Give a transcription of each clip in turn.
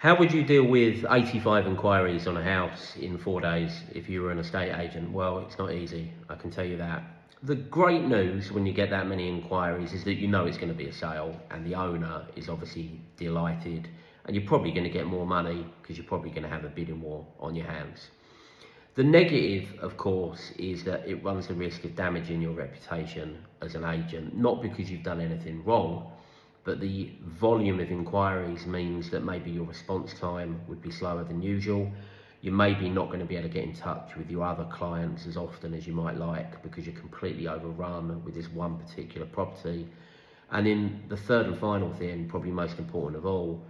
How would you deal with 85 inquiries on a house in 4 days if you were an estate agent? Well, it's not easy, I can tell you that. The great news when you get that many inquiries is that you know it's going to be a sale and the owner is obviously delighted, and you're probably going to get more money because you're probably going to have a bidding war on your hands. The negative, of course, is that it runs the risk of damaging your reputation as an agent, not because you've done anything wrong, but the volume of inquiries means that maybe your response time would be slower than usual. You may be not going to be able to get in touch with your other clients as often as you might like because you're completely overrun with this one particular property. And then the third and final thing, probably most important of all,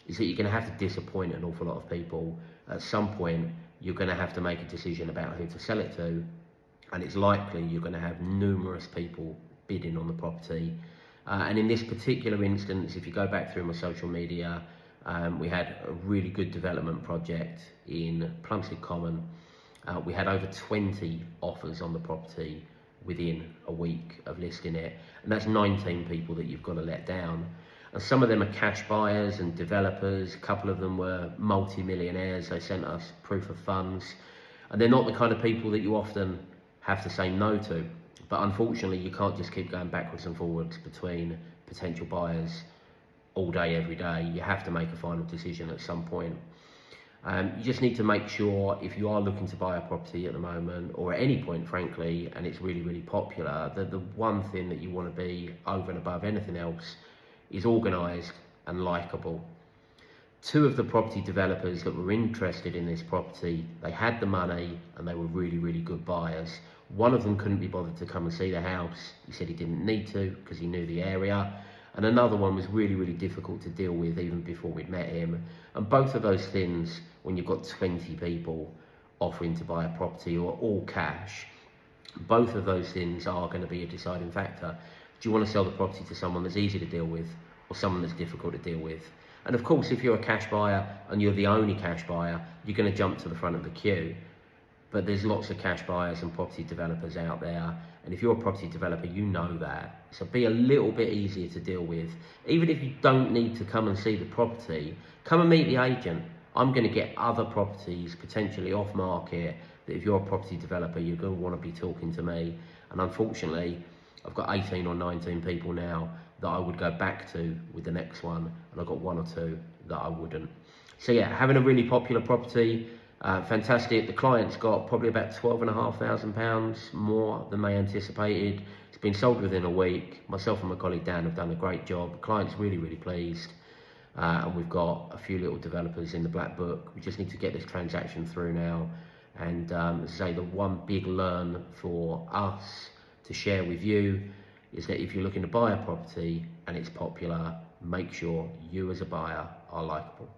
is that you're going to have to disappoint an awful lot of people. At some point, you're going to have to make a decision about who to sell it to, and it's likely you're going to have numerous people bidding on the property. And in this particular instance, if you go back through my social media, we had a really good development project in Plumstead Common. We had over 20 offers on the property within a week of listing it, and that's 19 people that you've got to let down. And some of them are cash buyers and developers. A couple of them were multi-millionaires. They sent us proof of funds, and they're not the kind of people that you often have to say no to. But unfortunately, you can't just keep going backwards and forwards between potential buyers all day, every day. You have to make a final decision at some point. You just need to make sure, if you are looking to buy a property at the moment, or at any point, frankly, and it's really, really popular, that the one thing that you want to be over and above anything else is organised and likeable. Two of the property developers that were interested in this property, they had the money and they were really, really good buyers. One of them couldn't be bothered to come and see the house. He said he didn't need to because he knew the area. And another one was really, really difficult to deal with even before we'd met him. And both of those things, when you've got 20 people offering to buy a property or all cash, both of those things are going to be a deciding factor. Do you want to sell the property to someone that's easy to deal with or someone that's difficult to deal with? And of course, if you're a cash buyer and you're the only cash buyer, you're going to jump to the front of the queue. But there's lots of cash buyers and property developers out there. And if you're a property developer, you know that. So be a little bit easier to deal with. Even if you don't need to come and see the property, come and meet the agent. I'm going to get other properties potentially off market that if you're a property developer, you're going to want to be talking to me. And unfortunately, I've got 18 or 19 people now that I would go back to with the next one, and I've got one or two that I wouldn't. So yeah, having a really popular property, fantastic. The client's got probably about £12,500 more than they anticipated. It's been sold within a week. Myself and my colleague Dan have done a great job. The client's really, really pleased. And we've got a few little developers in the black book. We just need to get this transaction through now. And as I say, the one big learn for us to share with you is that if you're looking to buy a property and it's popular, make sure you as a buyer are likeable.